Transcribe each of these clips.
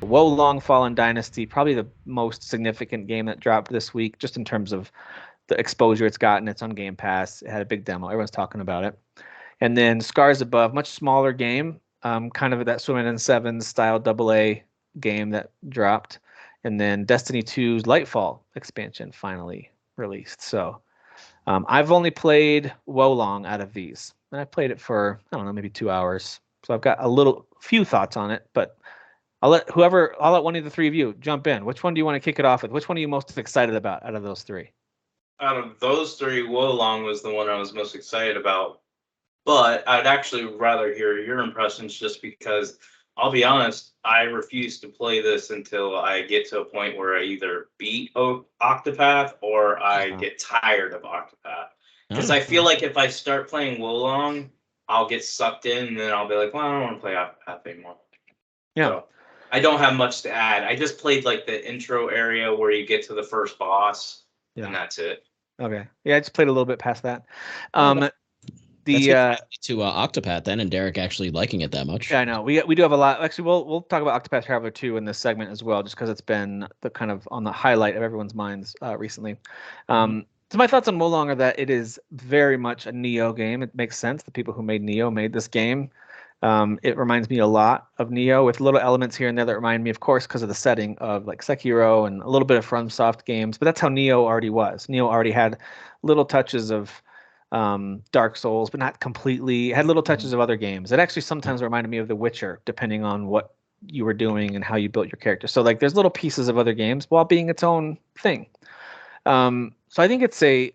Long Fallen Dynasty, probably the most significant game that dropped this week, just in terms of the exposure it's gotten. It's on Game Pass. It had a big demo. Everyone's talking about it. And then Scars Above, much smaller game, kind of that Swimming in Sevens style AA game that dropped. And then Destiny 2's Lightfall expansion finally released. So I've only played Wolong out of these, and I played it for, I don't know, maybe 2 hours. So I've got few thoughts on it, but I'll let one of the three of you jump in. Which one do you want to kick it off with? Which one are you most excited about out of those three? Out of those three, Wolong was the one I was most excited about. But I'd actually rather hear your impressions just because I'll be honest, I refuse to play this until I get to a point where I either beat Octopath or I get tired of Octopath. Because I feel like if I start playing Wolong, I'll get sucked in and then I'll be like, well, I don't want to play Octopath anymore. Yeah. So I don't have much to add. I just played like the intro area where you get to the first boss, and that's it. Okay. Yeah, I just played a little bit past that. To Octopath then, and Derek actually liking it that much. Yeah, I know. We do have a lot. Actually, we'll talk about Octopath Traveler 2 in this segment as well, just because it's been the kind of on the highlight of everyone's minds recently. So my thoughts on Wolong are that it is very much a Nioh game. It makes sense. The people who made Nioh made this game. It reminds me a lot of Nioh, with little elements here and there that remind me, of course, because of the setting of like Sekiro and a little bit of FromSoft games. But that's how Nioh already was. Nioh already had little touches of Dark Souls, but not completely. It had little touches of other games. It actually sometimes reminded me of The Witcher, depending on what you were doing and how you built your character. So like there's little pieces of other games while being its own thing. So I think it's a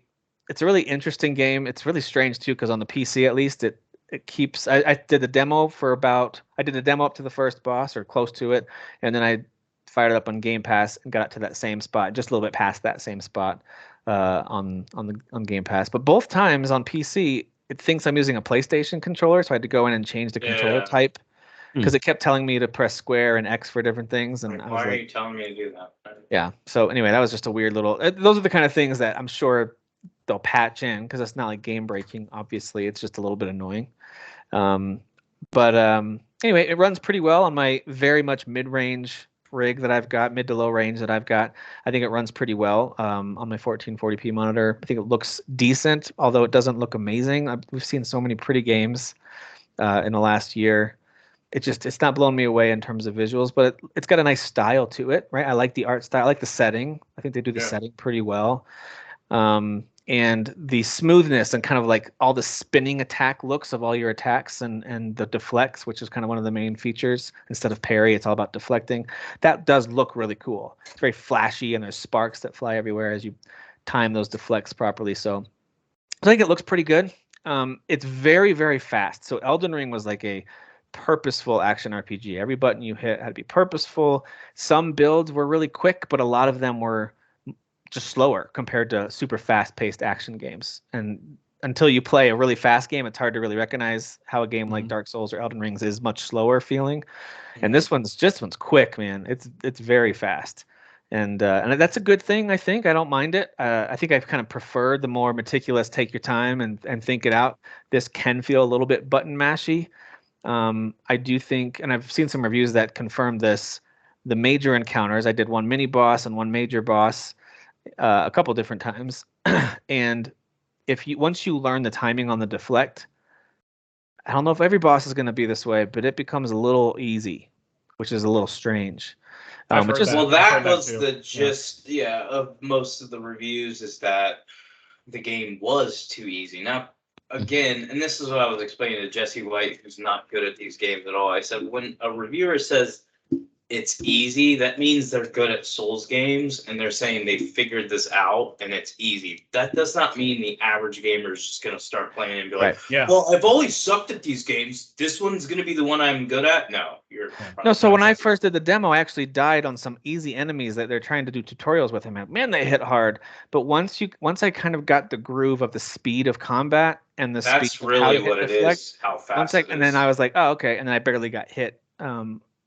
really interesting game. It's really strange too, because on the PC at least it keeps. I did the demo up to the first boss or close to it, and then I fired it up on Game Pass and got it to that same spot, just a little bit past that same spot on Game Pass. But both times on PC, it thinks I'm using a PlayStation controller, so I had to go in and change the controller type because it kept telling me to press square and X for different things. And I was why are you telling me to do that? Yeah. So anyway, that was just a weird little. Those are the kind of things that I'm sure they'll patch in, because it's not like game breaking. Obviously, it's just a little bit annoying. But anyway, it runs pretty well on my very much mid-range rig that I've got, mid to low range that I've got. I think it runs pretty well on my 1440p monitor. I think it looks decent, although it doesn't look amazing. We've seen so many pretty games in the last year. It's not blowing me away in terms of visuals, but it's got a nice style to it, right? I like the art style. I like the setting. I think they do the setting pretty well. And the smoothness and kind of like all the spinning attack looks of all your attacks and the deflects, which is kind of one of the main features. Instead of parry, it's all about deflecting. That does look really cool. It's very flashy, and there's sparks that fly everywhere as you time those deflects properly. So I think it looks pretty good. It's very, very fast. So Elden Ring was like a purposeful action RPG. Every button you hit had to be purposeful. Some builds were really quick, but a lot of them were just slower compared to super fast-paced action games. And until you play a really fast game, it's hard to really recognize how a game like Dark Souls or Elden Rings is much slower feeling. And this one's quick, man. It's very fast. And that's a good thing, I think. I don't mind it. I think I kind of prefer the more meticulous, take your time and think it out. This can feel a little bit button mashy. I do think, and I've seen some reviews that confirm this, the major encounters, I did one mini boss and one major boss a couple different times. And once you learn the timing on the deflect, I don't know if every boss is going to be this way, but it becomes a little easy, which is a little strange. That was the gist, of most of the reviews, is that the game was too easy. Now, again, and this is what I was explaining to Jesse White, who's not good at these games at all. I said, when a reviewer says it's easy, that means they're good at Souls games, and they're saying they figured this out and it's easy. That does not mean the average gamer is just going to start playing and be like, well, I've always sucked at these games. This one's going to be the one I'm good at. No, so when I first did the demo, I actually died on some easy enemies that they're trying to do tutorials with him. Man, they hit hard. But once I kind of got the groove of the speed of combat and the that's speed really what it is, how fast it is. And then I was like, oh, okay. And then I barely got hit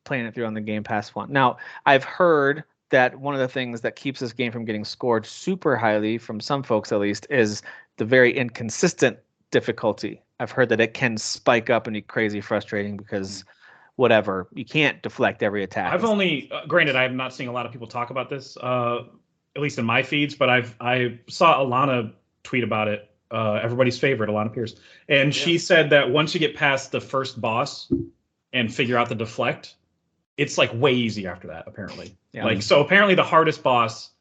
playing it through on the Game Pass one. Now, I've heard that one of the things that keeps this game from getting scored super highly, from some folks at least, is the very inconsistent difficulty. I've heard that it can spike up and be crazy frustrating because whatever. You can't deflect every attack. I've only, granted, I have not seen a lot of people talk about this, at least in my feeds, but I saw Alana tweet about it. Everybody's favorite, Alana Pierce, and she said that once you get past the first boss and figure out the deflect, it's like way easy after that. Apparently, so apparently the hardest boss,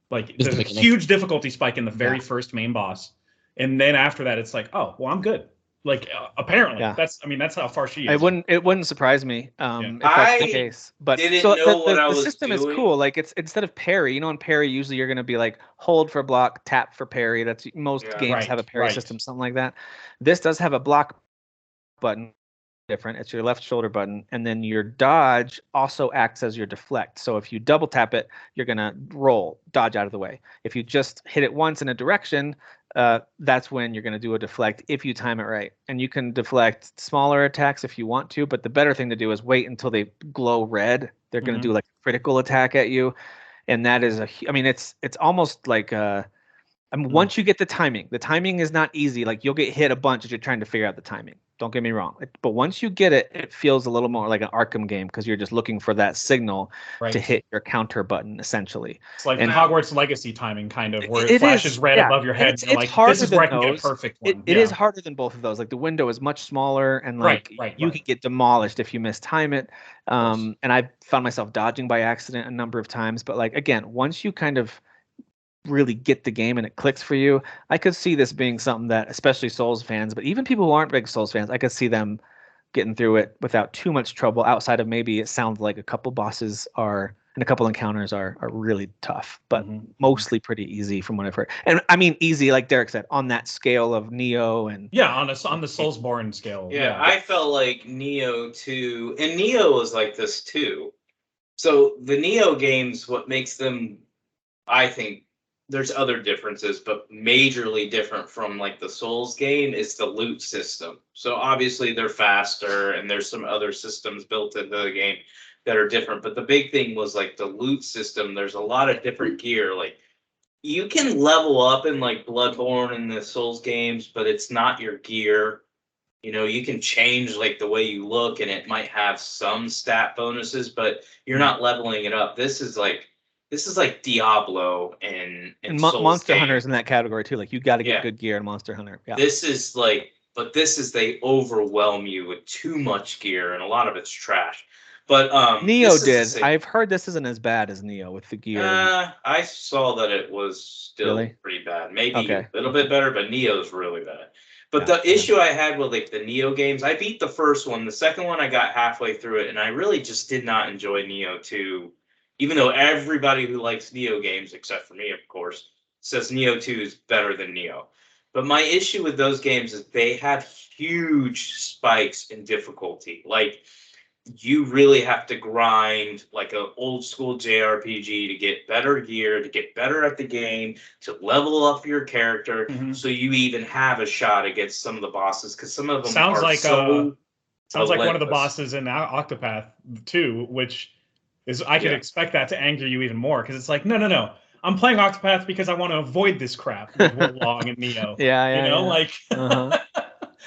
like there's a huge difficulty spike in the very first main boss, and then after that, it's like, oh well, I'm good. Like apparently, that's how far she is. It wouldn't surprise me if that's the case. But the system is cool. Like it's instead of parry, in parry usually you're gonna be like hold for block, tap for parry. That's most games have a parry system, something like that. This does have a block button. Different. It's your left shoulder button, and then your dodge also acts as your deflect. So if you double tap it, you're gonna dodge out of the way. If you just hit it once in a direction, that's when you're gonna do a deflect if you time it right. And you can deflect smaller attacks if you want to, but the better thing to do is wait until they glow red. They're gonna do like a critical attack at you, and that is it's almost like once you get the timing is not easy. Like you'll get hit a bunch as you're trying to figure out the timing. Don't get me wrong. But once you get it, it feels a little more like an Arkham game because you're just looking for that signal to hit your counter button, essentially. It's like Hogwarts Legacy timing, kind of, where it flashes red above your head. It's like, harder this is where I can get a perfect one. It is harder than both of those. Like the window is much smaller, and like you can get demolished if you mistime it. And I found myself dodging by accident a number of times. But like again, once you kind of really get the game and it clicks for you, I could see this being something that especially Souls fans, but even people who aren't big Souls fans, I could see them getting through it without too much trouble, outside of maybe it sounds like a couple bosses and a couple encounters are really tough, but mostly pretty easy from what I've heard. And I mean easy, like Derek said, on that scale of Nioh and on the Soulsborne scale. I felt like Nioh 2, and Nioh was like this too. So the Nioh games, what makes them, I think, there's other differences, but majorly different from like the Souls game is the loot system. So obviously they're faster, and there's some other systems built into the game that are different. But the big thing was like the loot system. There's a lot of different gear. Like you can level up in like Bloodborne and the Souls games, but it's not your gear. You can change like the way you look, and it might have some stat bonuses, but you're not leveling it up. This is like Diablo and Monster Hunter's in that category too. Like you got to get good gear in Monster Hunter. Yeah. This is they overwhelm you with too much gear, and a lot of it's trash. But Nioh did. I've heard this isn't as bad as Nioh with the gear. I saw that it was still pretty bad. Maybe a little bit better, but Nioh's really bad. But the issue I had with like the Nioh games, I beat the first one. The second one I got halfway through it, and I really just did not enjoy Nioh 2. Even though everybody who likes Nioh games, except for me, of course, says Nioh 2 is better than Nioh. But my issue with those games is they have huge spikes in difficulty. Like, you really have to grind like an old school JRPG to get better gear, to get better at the game, to level up your character, so you even have a shot against some of the bosses. Because some of them sounds like relentless. one of the bosses in Octopath 2, which I could expect that to anger you even more, because it's like, no. I'm playing Octopath because I want to avoid this crap with Long and Nioh.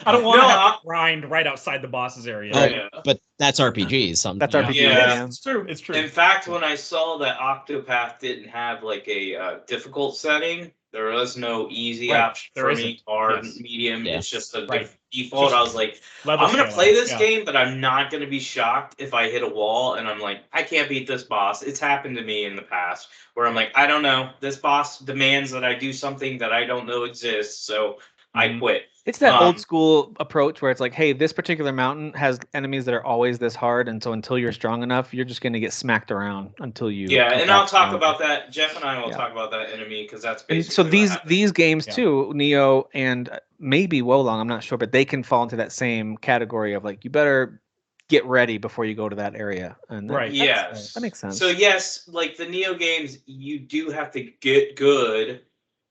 I don't want to have to grind right outside the boss's area. But that's RPGs. That's RPG. Yeah, it's true. It's true. In fact, when I saw that Octopath didn't have like a difficult setting, there was no easy option for me, hard, medium. It's just a default. I was like, I'm going to play this game, but I'm not going to be shocked if I hit a wall and I'm like, I can't beat this boss. It's happened to me in the past where I'm like, I don't know. This boss demands that I do something that I don't know exists, so I quit. It's that old school approach where it's like, hey, this particular mountain has enemies that are always this hard, and so until you're strong enough, you're just going to get smacked around until you. Yeah, and I'll talk about that. Jeff and I will talk about that enemy, because that's basically. And so these games too, Nioh and maybe Wolong, I'm not sure, but they can fall into that same category of like, you better get ready before you go to that area. And yes, that makes sense. So yes, like the Nioh games, you do have to get good.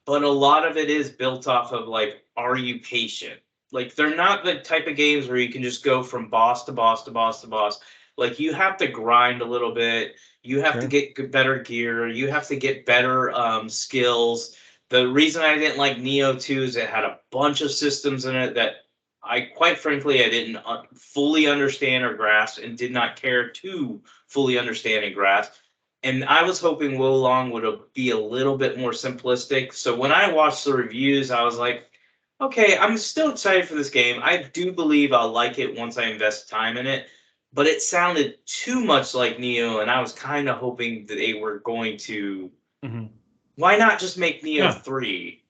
But a lot of it is built off of, like, are you patient? Like, they're not the type of games where you can just go from boss to boss to boss to boss. Like, you have to grind a little bit. You have to get better gear. You have to get better skills. The reason I didn't like Nioh 2 is it had a bunch of systems in it that quite frankly, I didn't fully understand or grasp, and did not care to fully understand and grasp. And I was hoping Wo Long would be a little bit more simplistic. So when I watched the reviews, I was like, okay, I'm still excited for this game. I do believe I'll like it once I invest time in it. But it sounded too much like Nioh, and I was kind of hoping that they were going to. Why not just make Nioh 3?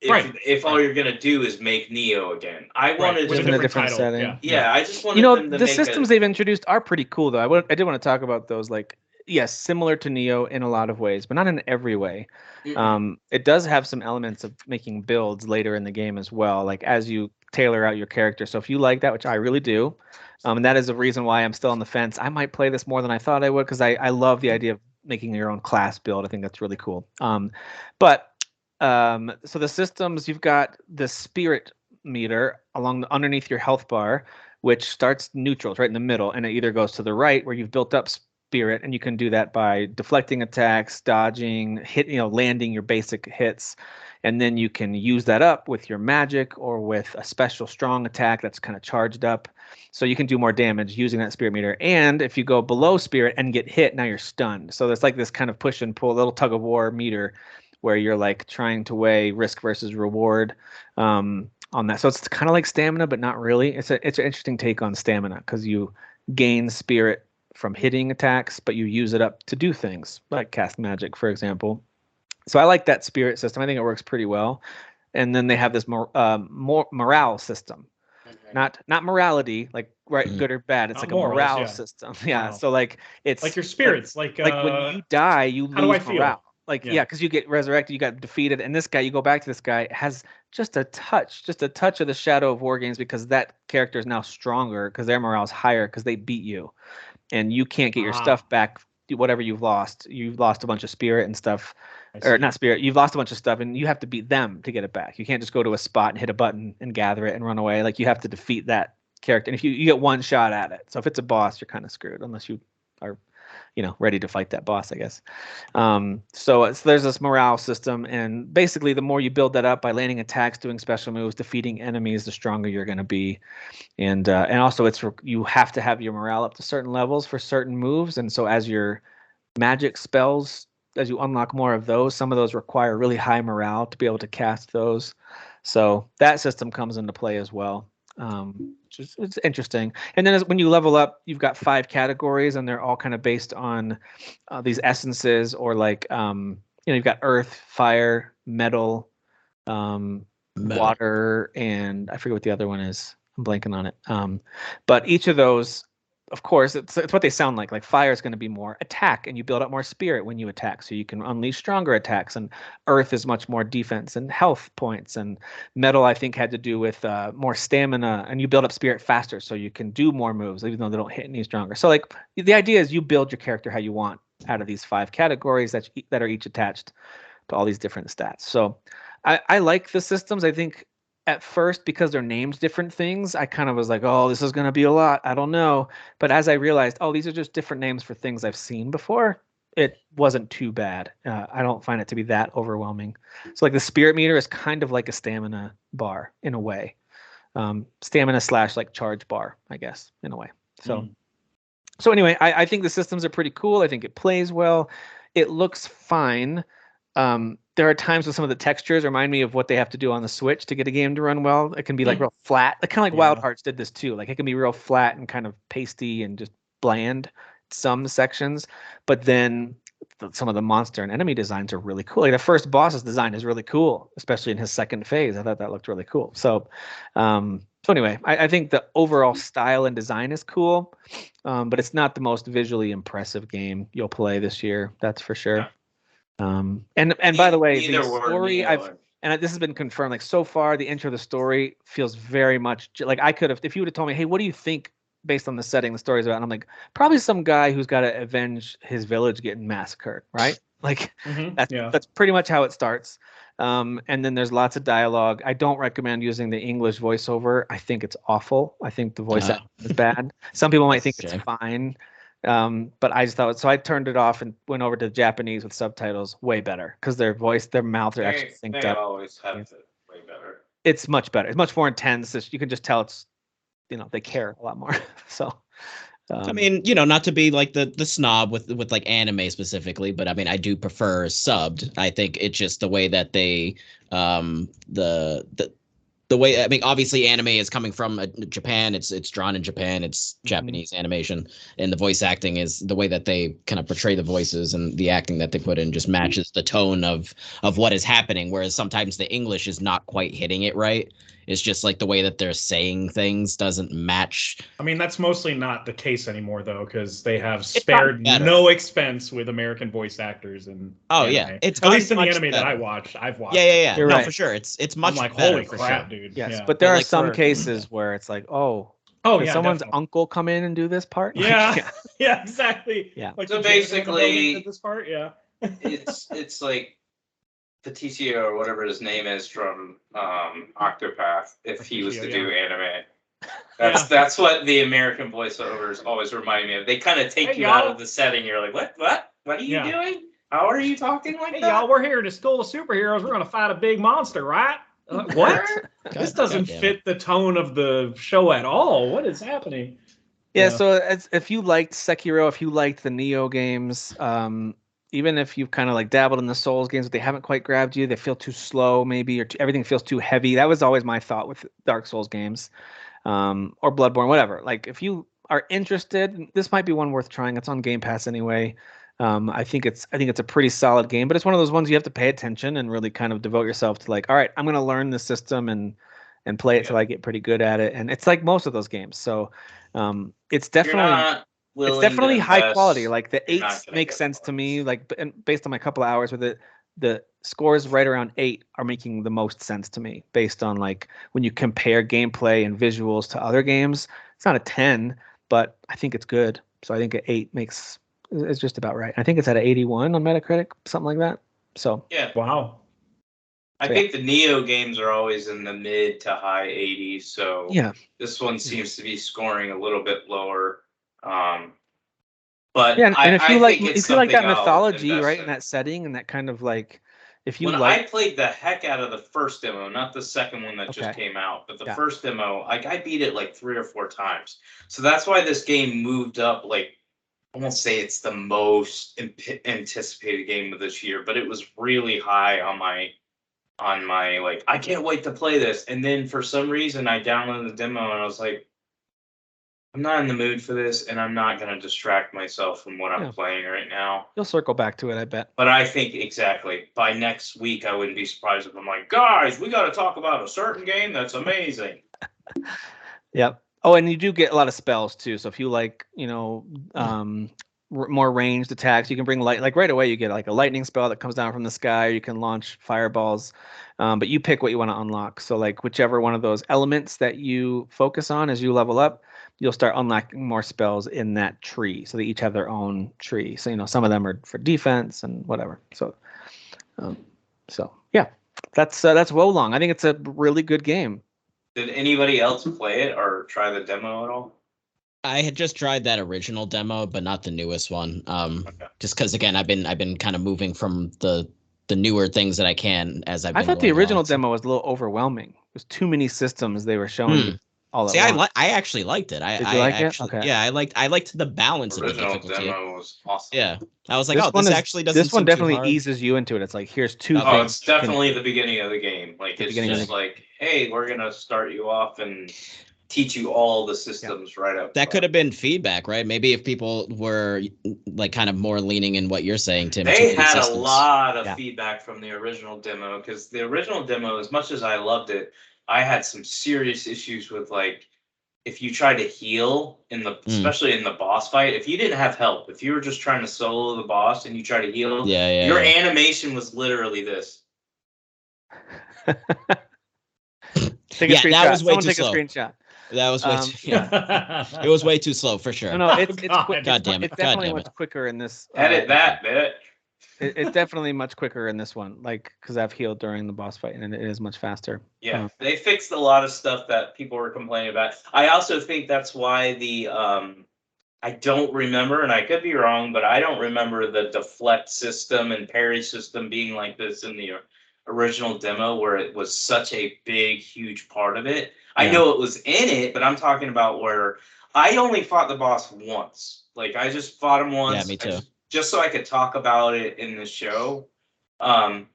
If all you're gonna do is make Nioh again, I wanted with them a different title. setting. Yeah, I just wanted them to the make systems they've introduced are pretty cool though. I did want to talk about those. Like, yes, similar to Nioh in a lot of ways, but not in every way. It does have some elements of making builds later in the game as well, like as you tailor out your character. So if you like that, which I really do, and that is the reason why I'm still on the fence, I might play this more than I thought I would, because I love the idea of making your own class build. I think that's really cool. So the systems, you've got the spirit meter underneath your health bar, which starts neutral, right in the middle, and it either goes to the right where you've built up spirit, and you can do that by deflecting attacks, dodging, landing your basic hits, and then you can use that up with your magic or with a special strong attack that's kind of charged up, so you can do more damage using that spirit meter. And if you go below spirit and get hit, now you're stunned. So there's like this kind of push and pull, little tug of war meter, where you're like trying to weigh risk versus reward on that. So it's kind of like stamina, but not really. It's an interesting take on stamina, because you gain spirit from hitting attacks, but you use it up to do things like cast magic, for example. So I like that spirit system. I think it works pretty well. And then they have this more morale system, not morality, like good or bad. It's Not like morals, a morale yeah. system. Yeah. Wow. So like it's like your spirits, like when you die, you how do I lose feel? morale. Like, yeah, because you get resurrected, you got defeated, and this guy, you go back to this guy, has just a touch of the Shadow of War games, because that character is now stronger because their morale is higher because they beat you, and you can't get your stuff back. Whatever you've lost a bunch of spirit and stuff, or not spirit. You've lost a bunch of stuff, and you have to beat them to get it back. You can't just go to a spot and hit a button and gather it and run away. Like, you have to defeat that character, and if you get one shot at it. So if it's a boss, you're kind of screwed unless you are ready to fight that boss, I guess. So there's this morale system, and basically the more you build that up by landing attacks, doing special moves, defeating enemies, the stronger you're going to be. And also you have to have your morale up to certain levels for certain moves, and so as your magic spells, as you unlock more of those, some of those require really high morale to be able to cast those. So that system comes into play as well. It's interesting. And then when you level up, you've got 5 categories, and they're all kind of based on these essences, or like you've got earth, fire, metal, water, and I forget what the other one is. I'm blanking on it. But each of those, of course, it's what they sound like. Like, fire is going to be more attack, and you build up more spirit when you attack, so you can unleash stronger attacks. And earth is much more defense and health points. And metal, I think, had to do with more stamina, and you build up spirit faster, so you can do more moves, even though they don't hit any stronger. So like, the idea is you build your character how you want out of these 5 categories that are each attached to all these different stats. So I like the systems. I think at first, because they're named different things, I kind of was like, oh, this is going to be a lot. I don't know. But as I realized, oh, these are just different names for things I've seen before, it wasn't too bad. I don't find it to be that overwhelming. So like, the spirit meter is kind of like a stamina bar in a way. Stamina / like charge bar, I guess, in a way. So so anyway, I think the systems are pretty cool. I think it plays well. It looks fine. There are times when some of the textures remind me of what they have to do on the Switch to get a game to run well. It can be like real flat, kind of like Wild Hearts did this too. Like, it can be real flat and kind of pasty and just bland some sections, but then some of the monster and enemy designs are really cool. Like, the first boss's design is really cool, especially in his second phase. I thought that looked really cool. So, so anyway, I think the overall style and design is cool, but it's not the most visually impressive game you'll play this year. That's for sure. And by the way, the story and this has been confirmed, like, so far the intro of the story feels very much like, I could have, if you would have told me, hey, what do you think based on the setting the story's about, and I'm like, probably some guy who's got to avenge his village getting massacred, right? Like, that's pretty much how it starts. And then there's lots of dialogue. I don't recommend using the English voiceover. I think it's awful. I think the voice acting is bad. Some people might think it's fine. But I just thought, so I turned it off and went over to Japanese with subtitles. Way better, because their mouths are actually synced up. They always have it way better. it's much better. It's much more intense. You can just tell it's, they care a lot more. So, I mean, not to be like the snob with like anime specifically, but I mean, I do prefer subbed. I think it's just the way that they the way, I mean, obviously anime is coming from Japan. It's drawn in Japan. It's Japanese animation, and the voice acting is the way that they kind of portray the voices, and the acting that they put in just matches the tone of what is happening. Whereas sometimes the English is not quite hitting it right. It's just like the way that they're saying things doesn't match. I mean, that's mostly not the case anymore, though, because they have spared no expense with American voice actors. And yeah, it's at least in the anime that I've watched. Yeah. You're right. For sure. It's much. I'm like, better, holy crap, dude. Yes, yeah. but there are some cases where it's like, did someone's definitely. uncle come in and do this part? Yeah, yeah, exactly. Yeah. Like so basically, did this part, yeah. it's like Patricio or whatever his name is from Octopath, if he was to do anime. That's what the American voiceovers always remind me of. They kind of take you out of the setting. You're like, what are you doing? How are you talking like that? Y'all, we're here to school of superheroes. We're going to fight a big monster, right? What? This doesn't fit the tone of the show at all. What is happening? Yeah, so if you liked Sekiro, if you liked the Nioh games, even if you've kind of like dabbled in the Souls games, but they haven't quite grabbed you, they feel too slow maybe, or everything feels too heavy. That was always my thought with Dark Souls games, or Bloodborne, whatever. Like if you are interested, this might be one worth trying. It's on Game Pass anyway. I think it's a pretty solid game, but it's one of those ones you have to pay attention and really kind of devote yourself to, like, all right, I'm going to learn the system and play it till I get pretty good at it. And it's like most of those games. So it's definitely high quality. Like the 8s make sense to me. Like, and based on my couple of hours with it, the scores right around 8 are making the most sense to me based on like when you compare gameplay and visuals to other games. It's not a 10, but I think it's good. So I think an 8 is just about right. I think it's at an 81 on Metacritic, something like that. So yeah, wow. I think the Nioh games are always in the mid to high 80s. So yeah, this one seems to be scoring a little bit lower. But yeah, and if you like that I'll mythology, right, in in that setting, and that kind of like, if you I played the heck out of the first demo, not the second one that just came out, but the first demo, like I beat it like 3 or 4 times. So that's why this game moved up. Like, I won't say it's the most anticipated game of this year, but it was really high on my like, I can't wait to play this. And then for some reason I downloaded the demo and I was like, I'm not in the mood for this, and I'm not going to distract myself from what I'm playing right now. You'll circle back to it, I bet. But I think exactly by next week, I wouldn't be surprised if I'm like, guys, we got to talk about a certain game that's amazing. Yep. Oh, and you do get a lot of spells too. So if you like, more ranged attacks, you can bring like right away. You get like a lightning spell that comes down from the sky. You can launch fireballs, but you pick what you want to unlock. So like whichever one of those elements that you focus on as you level up, you'll start unlocking more spells in that tree. So they each have their own tree. So some of them are for defense and whatever. So, yeah, that's Wolong. I think it's a really good game. Did anybody else play it or try the demo at all? I had just tried that original demo, but not the newest one. Just because again, I've been kind of moving from the newer things that I can as I've been. I thought the original demo was a little overwhelming. There's too many systems they were showing you all at once. I actually liked it. Did you like it? Okay. Yeah, I liked the balance of the difficulty. Demo was awesome. Yeah, I was like, this actually doesn't. This one definitely eases you into it. It's like here's 2 things. Oh, it's definitely the beginning of the game. Like it's just like, hey, we're gonna start you off and teach you all the systems right up. That could have been feedback, right? Maybe if people were like kind of more leaning in what you're saying, Tim. They had a lot of feedback from the original demo, because the original demo, as much as I loved it, I had some serious issues with, like, if you try to heal especially in the boss fight, if you didn't have help, if you were just trying to solo the boss and you try to heal, your animation was literally this. Take a screenshot. That was way too take slow. a screenshot. That was way it was way too slow for sure. No, it's quick. God damn it. It's definitely much quicker in this. Edit that bit. It's definitely much quicker in this one, like, because I've healed during the boss fight and it is much faster. Yeah, they fixed a lot of stuff that people were complaining about. I also think that's why the I don't remember, and I could be wrong, but I don't remember the deflect system and parry system being like this in the original demo where it was such a big, huge part of it. Yeah. I know it was in it, but I'm talking about where I only fought the boss once. Like, I just fought him once. Yeah, me too. Just so I could talk about it in the show.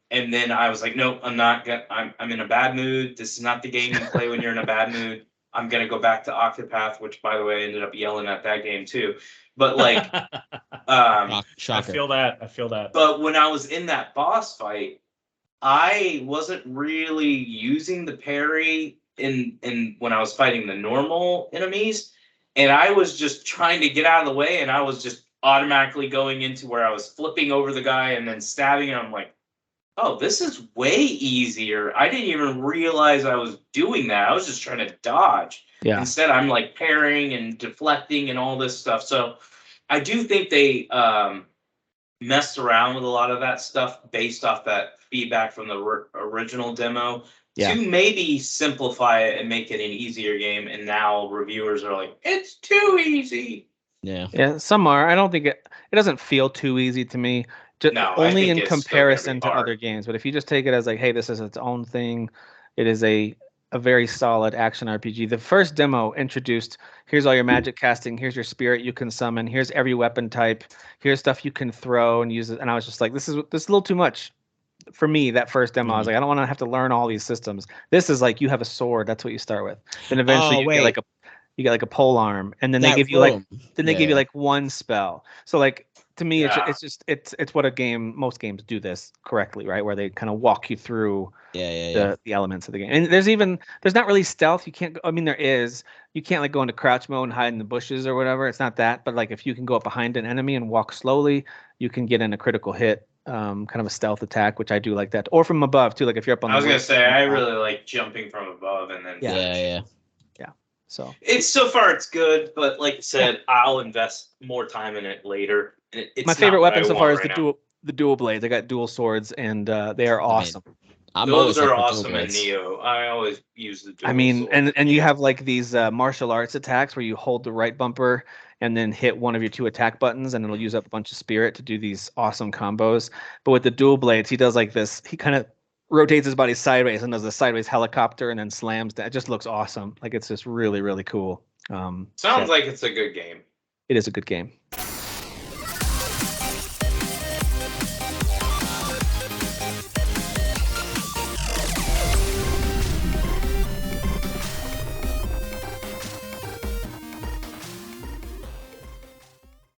And then I was like, nope, I'm not gonna. I'm in a bad mood. This is not the game you play when you're in a bad mood. I'm gonna go back to Octopath, which, by the way, I ended up yelling at that game too. But like, Shocker. I feel that. But when I was in that boss fight, I wasn't really using the parry in when I was fighting the normal enemies, and I was just trying to get out of the way, and I was just automatically going into where I was flipping over the guy and then stabbing him. I'm like, oh, this is way easier. I didn't even realize I was doing that. I was just trying to dodge. Yeah. Instead, I'm like parrying and deflecting and all this stuff. So I do think they messed around with a lot of that stuff based off that feedback from the original demo to maybe simplify it and make it an easier game. And now reviewers are like, it's too easy. Yeah, some are. I don't think it doesn't feel too easy to me. No, only in comparison to other games. But if you just take it as like, hey, this is its own thing, it is a very solid action RPG. The first demo introduced, here's all your magic casting, here's your spirit you can summon, here's every weapon type, here's stuff you can throw and use it. And I was just like, this is a little too much for me. That first demo, I was like, I don't want to have to learn all these systems. This is like, you have a sword, that's what you start with. Then eventually you get like a pole arm, and then they give you like one spell. So like, to me, it's what most games do this correctly, right? Where they kind of walk you through the elements of the game. And there's not really stealth. You can't. I mean, there is. You can't like go into crouch mode and hide in the bushes or whatever. It's not that. But like if you can go up behind an enemy and walk slowly, you can get in a critical hit, kind of a stealth attack, which I do like that. Or from above too. Like if you're up on. I was gonna say I really like jumping from above and then. Yeah. So it's good, but like I said, I'll invest more time in it later. My favorite weapon so far is the dual blades. I got dual swords, and they are awesome. Those are awesome in Nioh. I always use the dual swords. And you have like these martial arts attacks where you hold the right bumper and then hit one of your 2 attack buttons, and it'll use up a bunch of spirit to do these awesome combos. But with the dual blades, he does like this. He kind of rotates his body sideways and does a sideways helicopter and then slams down. It just looks awesome. Like it's just really, really cool. Sounds like it's a good game. It is a good game.